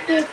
Thank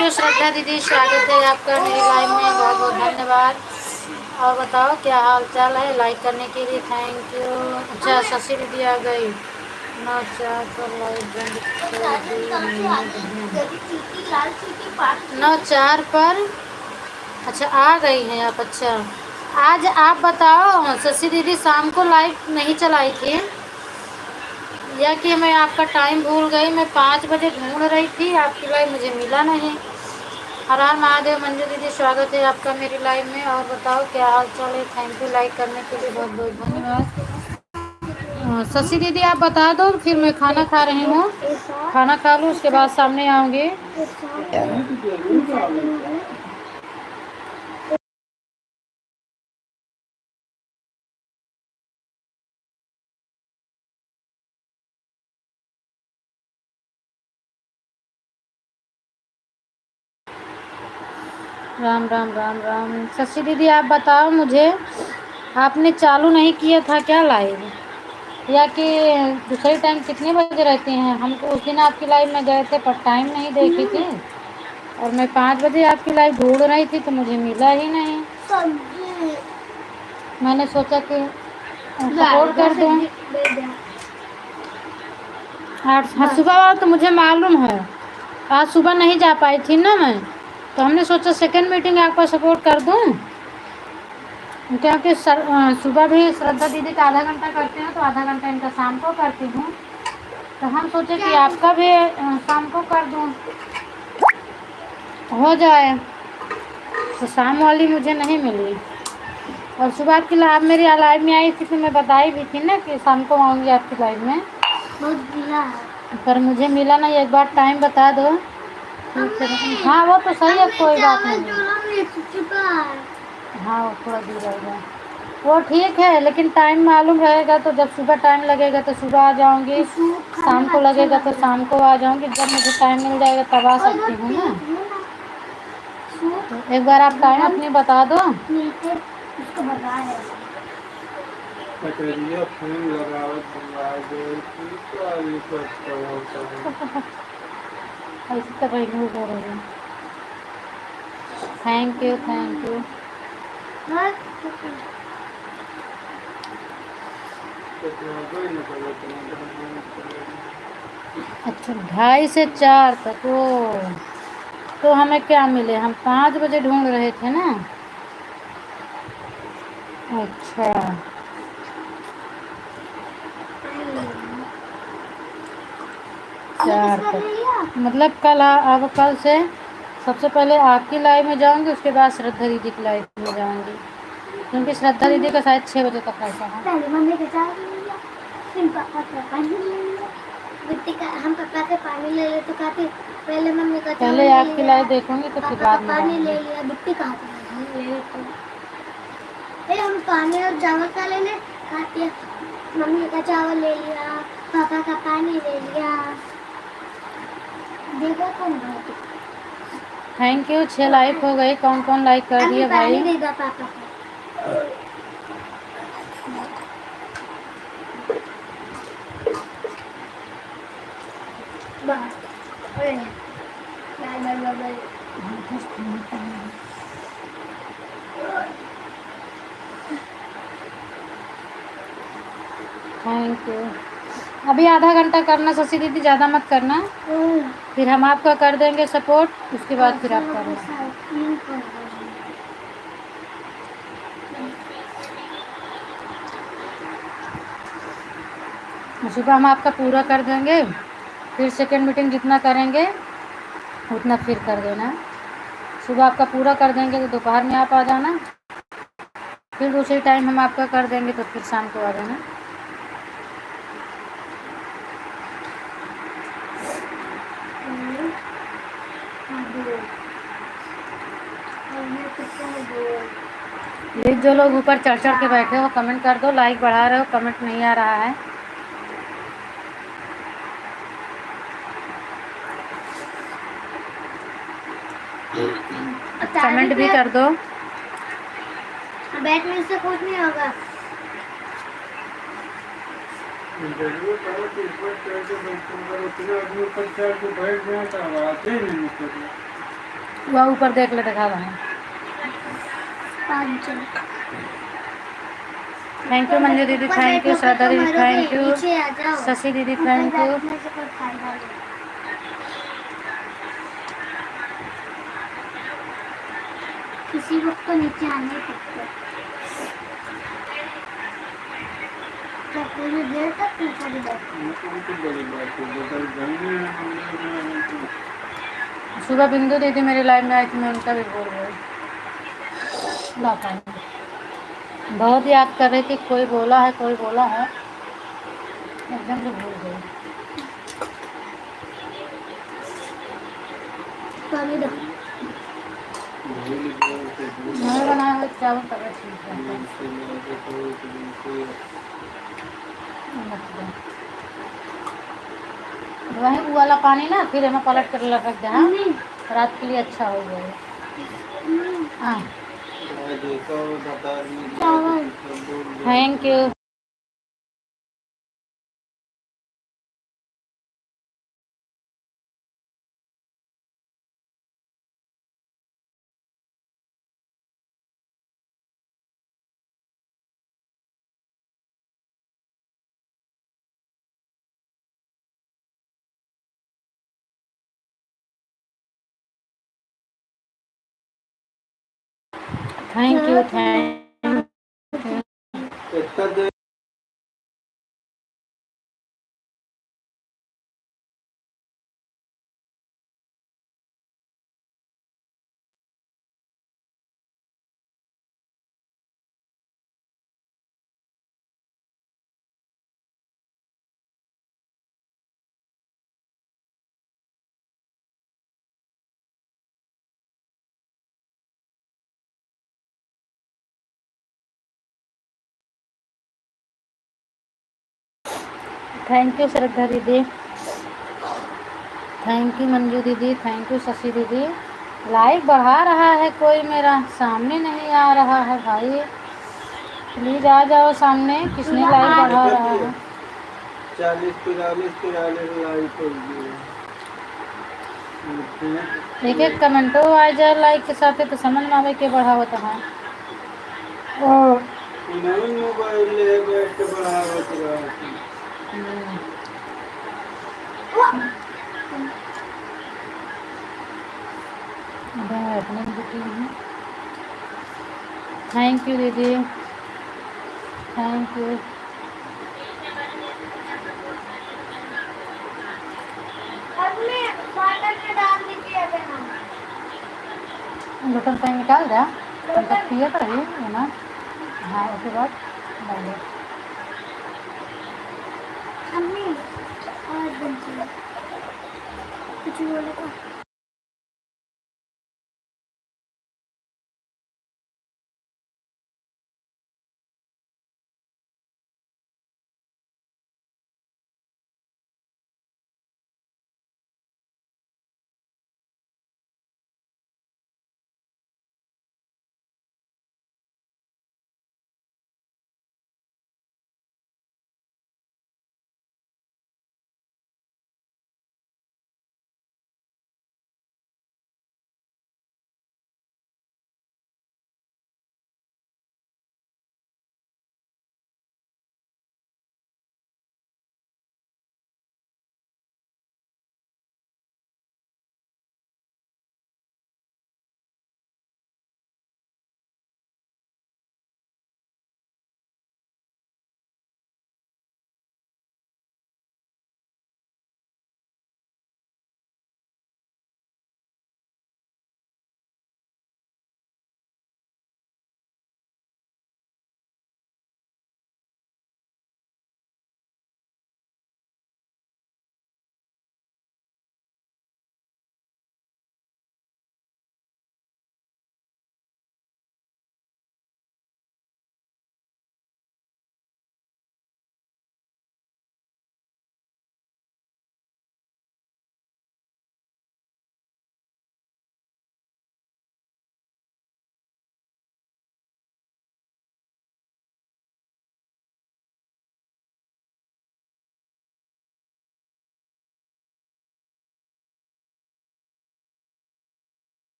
you Shraddha दीदी, स्वागत है आपका मेरी लाइव में, बहुत बहुत धन्यवाद। और बताओ क्या हाल चाल है, लाइक करने के लिए थैंक यू। अच्छा शशि दीदी आ गई, 9:04 पर लाइव बंद कर दी। 9:04 पर अच्छा आ गई हैं आप। अच्छा आज आप बताओ, शशि दीदी शाम को लाइव नहीं चलाई थी या कि मैं आपका टाइम भूल गई। मैं 5 बजे ढूंढ रही थी आपकी लाइव, मुझे मिला नहीं। हर हर महादेव। मंजू दीदी स्वागत है आपका मेरी लाइव में। और बताओ क्या हाल चाल है, थैंक यू लाइक करने के लिए, बहुत बहुत धन्यवाद। शशि दीदी आप बता दो, फिर मैं खाना खा रही हूँ, खाना खा लूँ उसके बाद सामने आऊँगी। राम राम राम राम। शशि दीदी आप बताओ मुझे, आपने चालू नहीं किया था क्या लाइव, या कि दूसरे टाइम कितने बजे रहते हैं? हमको उस दिन आपकी लाइव में गए थे पर टाइम नहीं देखी थी, और मैं 5 बजे आपकी लाइव ढूंढ रही थी तो मुझे मिला ही नहीं। मैंने सोचा कि सपोर्ट कर दूँ। हाँ सुबह वाला तो मुझे मालूम है, आज सुबह नहीं जा पाई थी ना मैं, तो हमने सोचा सेकंड मीटिंग आपको सपोर्ट कर दूँ, क्योंकि सुबह भी श्रद्धा दीदी का आधा घंटा करते हैं तो आधा घंटा इनका शाम को करती हूँ, तो हम सोचे कि आपका भी शाम को कर दूँ, हो जाए। तो शाम वाली मुझे नहीं मिली, और सुबह की आप मेरी लाइव में आई थी तो मैं बताई भी थी ना कि शाम को आऊँगी आपकी लाइव में, पर मुझे मिला नहीं। एक बार टाइम बता दो। हाँ वो तो सही है, कोई बात नहीं। हाँ वो थोड़ा दूर रहेगा, वो ठीक है, लेकिन टाइम मालूम रहेगा तो जब सुबह टाइम लगेगा तो सुबह आ जाऊंगी, शाम को लगेगा तो शाम को आ जाऊंगी, जब मुझे टाइम मिल जाएगा तब आ सकती हूँ ना। तो एक बार आप टाइम अपनी बता दो। ऐसे तो भाई हो रही है। Thank you thank you. अच्छा 2:30 से 4 तक, वो तो हमें क्या मिले, हम 5 बजे ढूंढ रहे थे ना। अच्छा 4 तक, मतलब कल अब कल से सबसे पहले आपकी लाइव में जाऊंगी, उसके बाद श्रद्धा दीदी की लाइव में जाऊंगी, क्योंकि श्रद्धा दीदी का शायद 6 बजे तक ऐसा है। हम पापा से पानी ले ले तो कहते पहले मम्मी का पहले आपकी लाइव देखूंगी तो फिर बाद में पानी ले लिया। बिट्टी कहाँ पे हम पानी और चावल का ले ले, खाती मम्मी का चावल ले लिया, पापा का पानी ले लिया। देखो कौन थैंक यू। 6 लाइक हो गए, कौन कौन लाइक कर दिया भाई? देगा पापा को। Thank you. अभी आधा घंटा करना शशि दीदी, ज़्यादा मत करना, फिर हम आपका कर देंगे सपोर्ट, उसके बाद फिर आप करना। सुबह हम आपका पूरा कर देंगे, फिर सेकेंड मीटिंग जितना करेंगे उतना फिर कर देना। सुबह आपका पूरा कर देंगे तो दोपहर में आप आ जाना, फिर दूसरी टाइम हम आपका कर देंगे तो फिर शाम को आ जाना। प्लीज़ जो लोग ऊपर चढ़ चढ़ के बैठे हो कमेंट कर दो, लाइक बढ़ा रहे हो कमेंट नहीं आ रहा है। कमेंट भी कर दो। बैठने से कुछ नहीं होगा। वह ऊपर देख ले, दिखा रहा है। थैंक यू मंजू दीदी, थैंक यू श्रद्धा दीदी, थैंक यू शशि दीदी, थैंक यू। किसी वक्त तो नीचे आने पड़ता पूरी देर तक ऊपर ही सुबह बिंदु दीदी मेरे लाइव में आई थी, मैं उनका भी बोल रही। बहुत याद कर रही थी, कोई बोला है कोई बोला है, एकदम से भूल गई। मैं बनाया हुआ चावल तब ठीक है। वही वो वाला पानी ना फिर हमें पलट कर रख देना, रात के लिए अच्छा हो जाएगा। हाँ thank you. Thank you thank you. Thank you Shraddha दीदी, थैंक यू मंजू दीदी, थैंक यू शशि दीदी। लाइक बढ़ा रहा है कोई, मेरा सामने नहीं आ रहा है भाई, प्लीज़ आ जाओ सामने, किसने लाइक बढ़ा रहा है। 40-43 लाइक हो गई। एक एक कमेंटो आ जाए लाइक के साथ तो समझ में आवे के बढ़ावत है। नवीन मोबाइल ले बैठ के बढ़ावत रहा। थैंक यू दीदी, थैंक यू। बटन पे निकाल दे, पिए तो रही है ना। हाँ उसके बाद डाल दो। कुछ बोले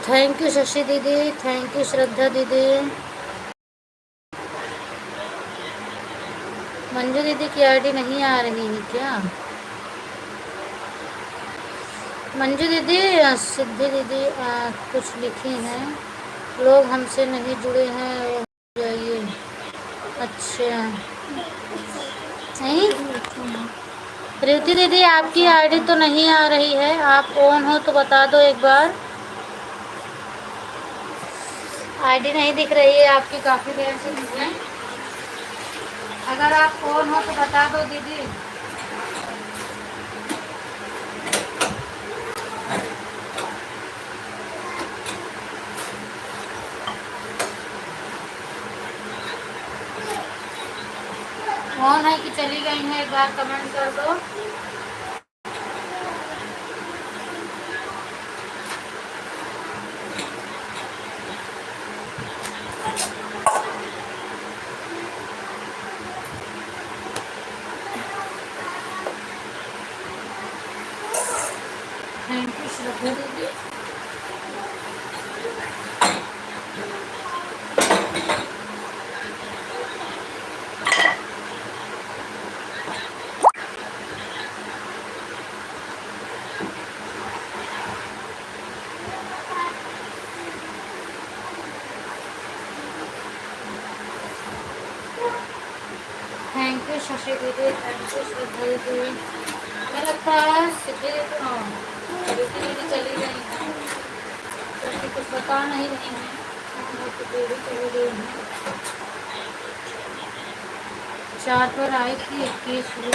थैंक यू शशि दीदी, थैंक यू श्रद्धा दीदी। मंजू दीदी की आईडी नहीं आ रही है क्या? मंजू दीदी, सिद्धि दीदी कुछ लिखी हैं, लोग हमसे नहीं जुड़े हैं, वो हो जाइए। अच्छा नहीं, प्रीति दीदी आपकी आईडी तो नहीं आ रही है, आप ऑन हो तो बता दो एक बार। आईडी नहीं दिख रही है आपकी, काफ़ी देर से दिखे। अगर आप ऑन हो तो बता दो दीदी। ऑन है कि चली गई है, एक बार कमेंट कर दो। थैंक यू श्रद्धा दीदी। थैंक यू शशि दीदी, थैंक यू श्रद्धा दीदी। हमें लगता है सिद्धि दीदी चली गई हैं, क्योंकि कुछ बता नहीं रही हैं, तो दीदी चली गई हैं। 4 पर आई थी, 21 हुई।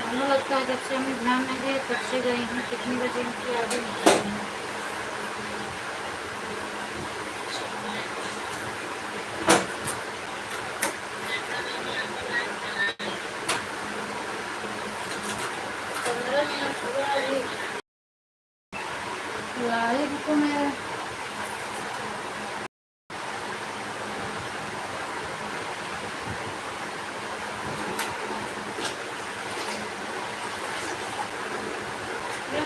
हमें लगता है जब से हमें ध्यान नहीं दिया तब से गई हैं, कितनी बजे इनकी आगे निकली हैं। लाइव को मैं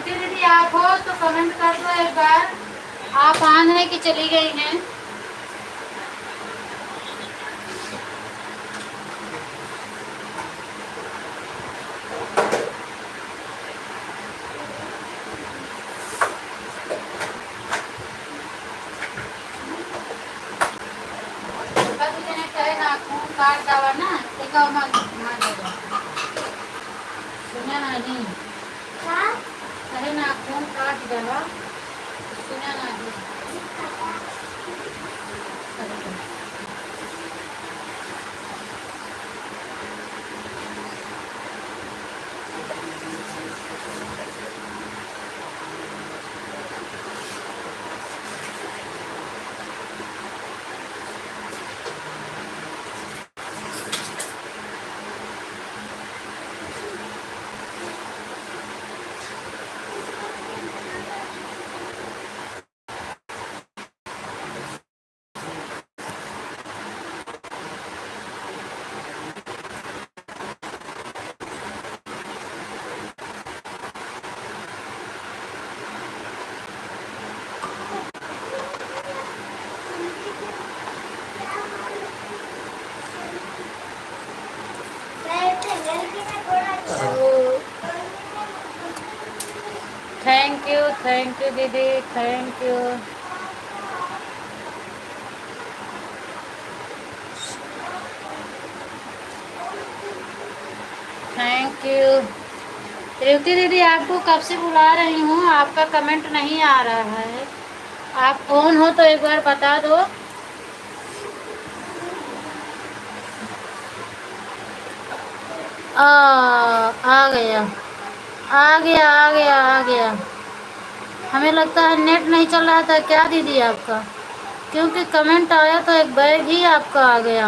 दीदी, आप हो तो कमेंट कर दो एक बार, आप ऑन है कि चली गई हैं। काट डाला ना, एक और मार देगा। सुना नहीं, अरे नाखून काट डाला, सुना नहीं। थैंक यू दीदी, thank you. Thank you Revathi दीदी, आपको कब से बुला रही हूँ, आपका कमेंट नहीं आ रहा है। आप कौन हो तो एक बार बता दो। आ गया आ गया आ गया आ गया। हमें लगता है नेट नहीं चल रहा था क्या दीदी आपका, क्योंकि कमेंट आया तो एक बैग ही आपका आ गया,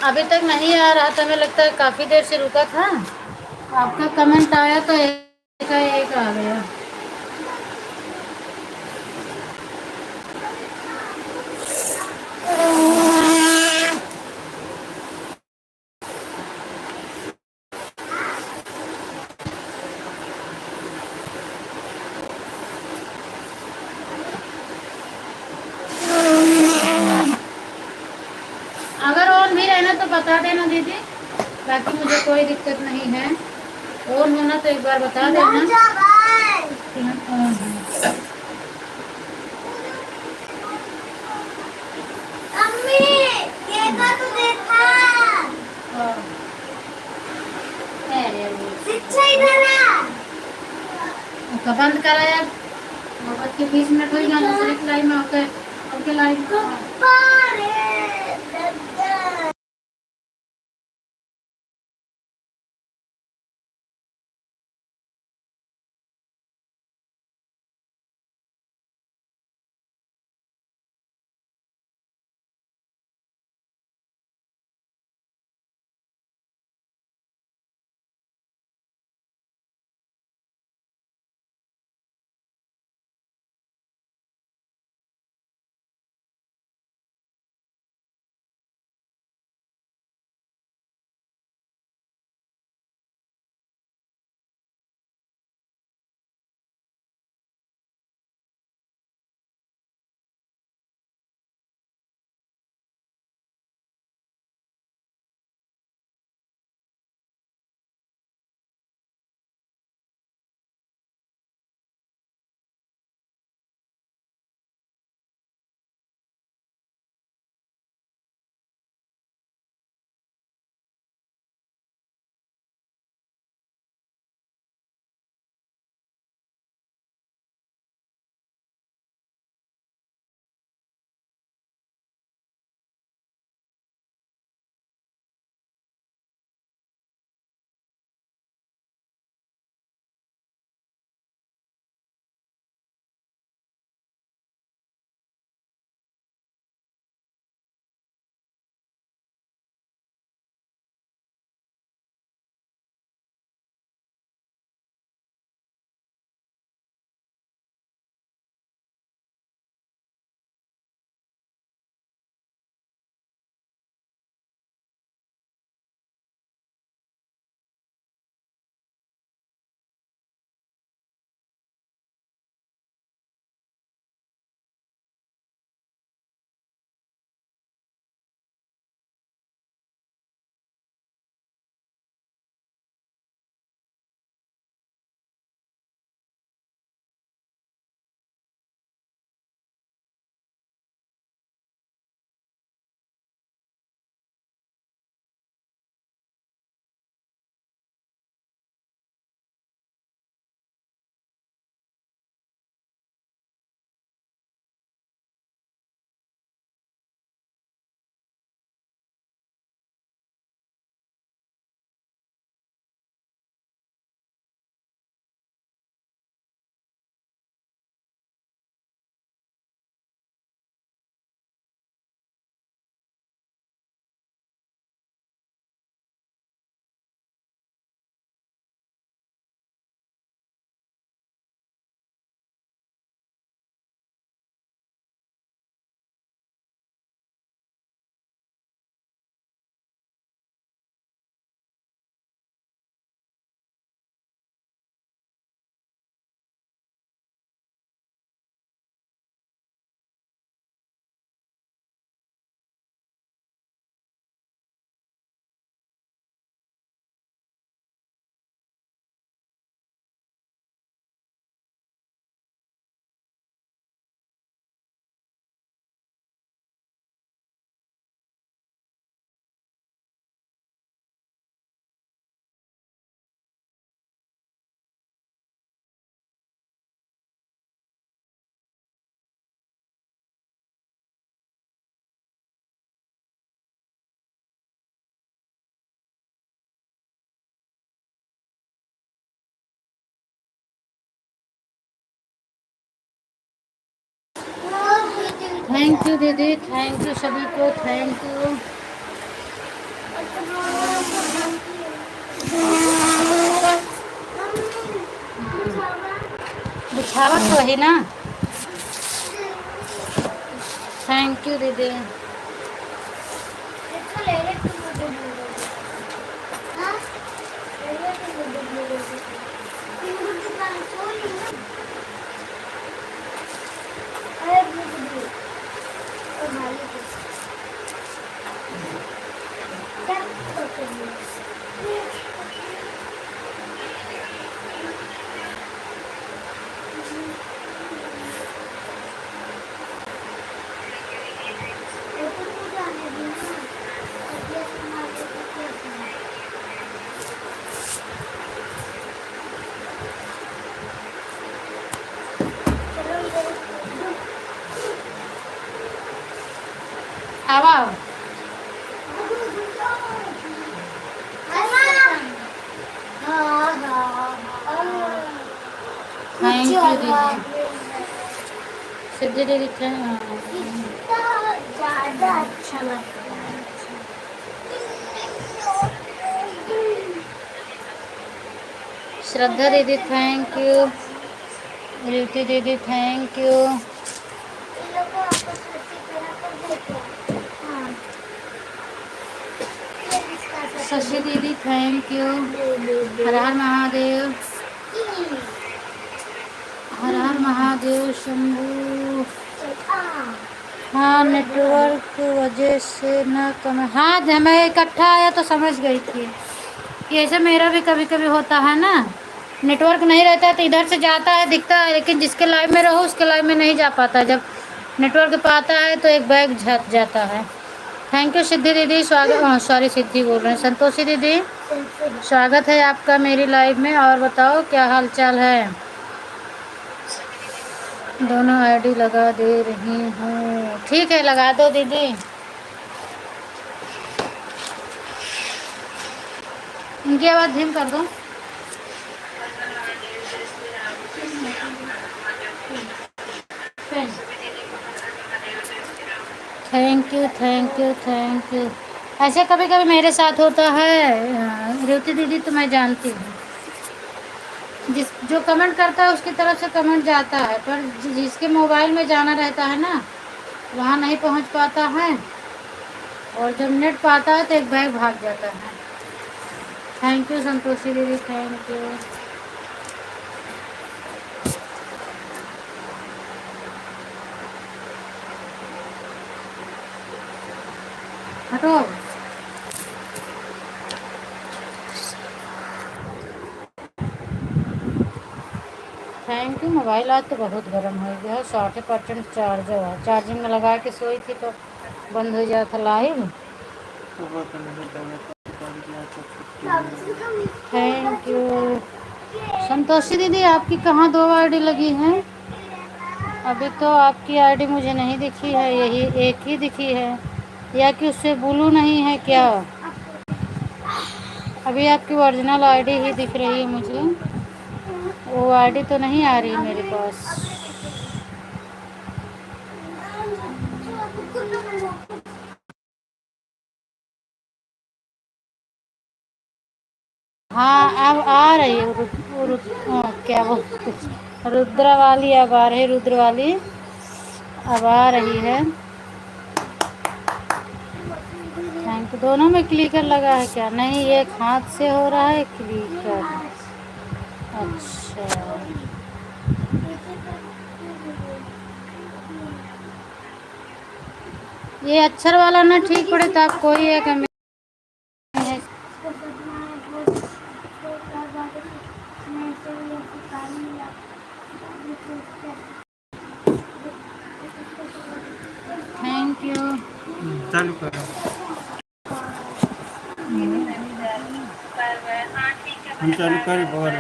अभी तक नहीं आ रहा था। हमें लगता है काफ़ी देर से रुका था, आपका कमेंट आया तो एक का एक आ गया। बता देना दीदी, बाकी मुझे कोई दिक्कत नहीं है। ऑन होना तो एक बार बता देना कि हम ऑन हैं। अम्मी देखा तो देखा शिक्षा इधर आ तो बंद करा यार, मोहब्बत के 20 मिनट हो गया दूसरी क्लाई में होके ओके लाइव पारे दादा थैंक यू दीदी, थैंक यू सभी को, थैंक यू। बिछावा तो है ना। थैंक यू दीदी। इसको ले ले तुम मुझे हाँ ले ले तुम मुझे तुम दुकान खोली ना अरे मुझे तो मालिक क्या अब आओ। थैंक यू दीदी। सिद्धि दीदी ज्यादा अच्छा लगता है। श्रद्धा दीदी थैंक यू। रीति दीदी थैंक यू। इन लोगों को आपस में चिपका कर देते हैं। हाँ। ये किसका सा- शशि दीदी थैंक यू। हर हर महादेव। हर हर महादेव शंभू। हाँ नेटवर्क की वजह से ना कम। हाँ जब मैं इकट्ठा आया तो समझ गई थी कि ऐसे मेरा भी कभी कभी होता है ना, नेटवर्क नहीं रहता है तो इधर से जाता है दिखता है, लेकिन जिसके लाइव में रहो उसके लाइव में नहीं जा पाता। जब नेटवर्क पे आता है तो एक बैग झट जाता है। थैंक यू सिद्धि दीदी, स्वागत। सॉरी सिद्धि बोल रहे हैं, संतोषी दीदी स्वागत है आपका मेरी लाइव में। और बताओ क्या हाल चाल है। दोनों आईडी लगा दे रही हूँ। ठीक है लगा दो दीदी। इनकी आवाज़ धीम कर दो। Thank you thank you thank you. ऐसे कभी कभी मेरे साथ होता है रेवती दीदी, तो मैं जानती हूँ जिस जो कमेंट करता है उसकी तरफ से कमेंट जाता है, पर जिसके मोबाइल में जाना रहता है ना वहाँ नहीं पहुँच पाता है, और जब नेट पाता है तो एक बैग भाग जाता है। थैंक यू संतोषी दीदी थैंक यू। हटो। Thank you. मोबाइल आज तो बहुत गर्म हो गया है, 60% चार्ज है। चार्जिंग में लगा के सोई थी तो बंद हो जाता लाइव। थैंक यू संतोषी दीदी। आपकी कहाँ 2 आईडी लगी हैं? अभी तो आपकी आईडी मुझे नहीं दिखी है, यही एक ही दिखी है, या कि उससे ब्लू नहीं है क्या? अभी आपकी ओरिजिनल आईडी ही दिख रही है मुझे, वो आईडी तो नहीं आ रही मेरे पास। हाँ अब आ रही है क्या बोलते, रुद्रा वाली अब आ रही, रुद्र वाली अब आ रही है। Thank you. दोनों में क्लिकर लगा है क्या? नहीं एक हाथ से हो रहा है क्लिकर। अच्छा ये अक्षर वाला ना ठीक पड़े तो आप कोई एक है। Thank you. चालू करो। हम चालू करें बोल।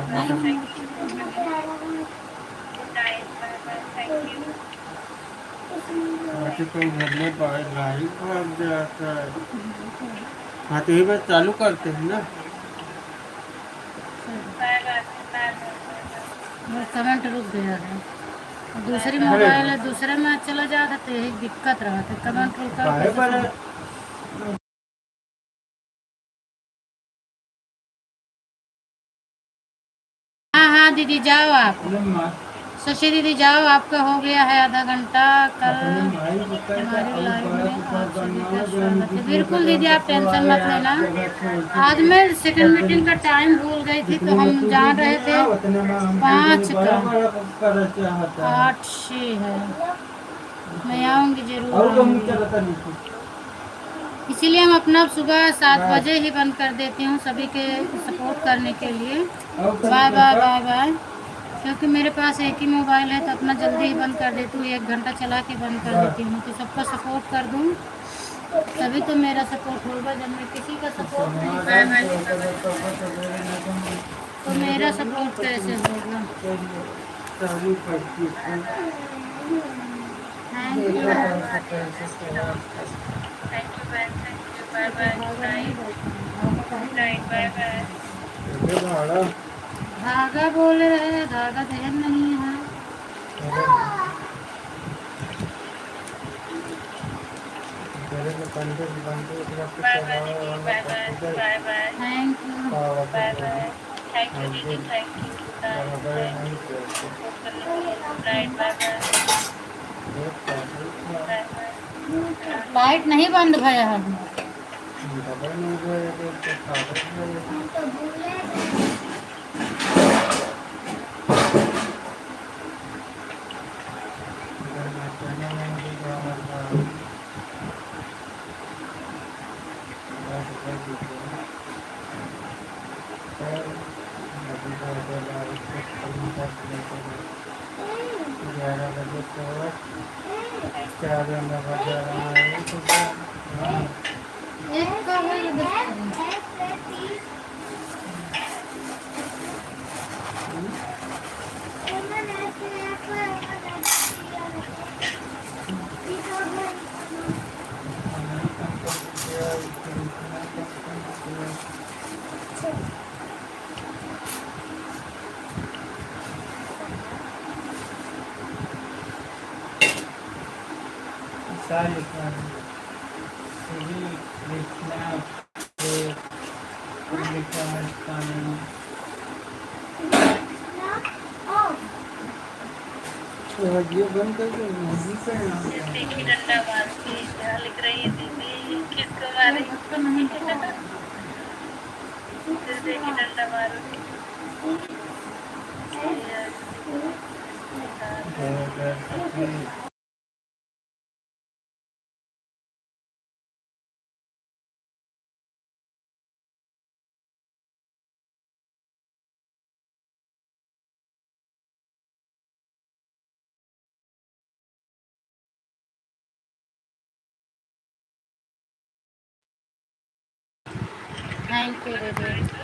तो घर में बाहर लाइव भाग जाता है। हाँ तो ये बात चालू करते हैं ना। कमेंट रुक गया है, दूसरी मोबाइल है दूसरे में चला जाता तो यही दिक्कत रहा था, कमेंट रुक। हाँ हाँ दीदी जाओ आप, शशि दीदी जाओ, आपका हो गया है आधा घंटा। कल हमारी लाइव में आप सभी का स्वागत है। बिल्कुल दीदी आप टेंशन मत लेना। आज मैं सेकंड मीटिंग का टाइम भूल गई थी, तो हम जान रहे थे 5 का 8 से है। मैं आऊँगी जरूर, इसीलिए हम अपना सुबह 7 बजे ही बंद कर देती हूँ सभी के सपोर्ट करने के लिए। Bye bye bye bye. क्योंकि मेरे पास एक ही मोबाइल है तो अपना जल्दी ही बंद कर देती हूँ, 1 घंटा चला के बंद कर देती हूँ, तो सबका सपोर्ट कर दूँ तभी तो मेरा सपोर्ट होगा। जब मैं किसी का सपोर्ट नहीं करूँगा तो मेरा सपोर्ट कैसे होगा। Thank you. थैंक यू बहन, thank you, bye bye, good night, good night, bye bye. ये भाड़ा धागा बोल रहे हैं, धागा दहन नहीं है। तेरे को पंडित पंडित रख बाय के बाय दीदी, bye bye, bye bye, thank you, bye bye, thank you दीदी, thank you, good night, thank you support करने के लिए, good night, bye bye, bye bye. Light नहीं बंद भया है। हम तो भूले गए। ग्यारह बजे तो क्या बजा रहा है सुबह। एक का है ये दस सारी सभी लिखना लिखा है पानी ये बंद कर दो मूवी पे देखी डंडा मार के क्या लिख रही है दीदी, किसको मारे उसको नहीं पता। फिर देखी डंडा मारो थैंक यू दीदी।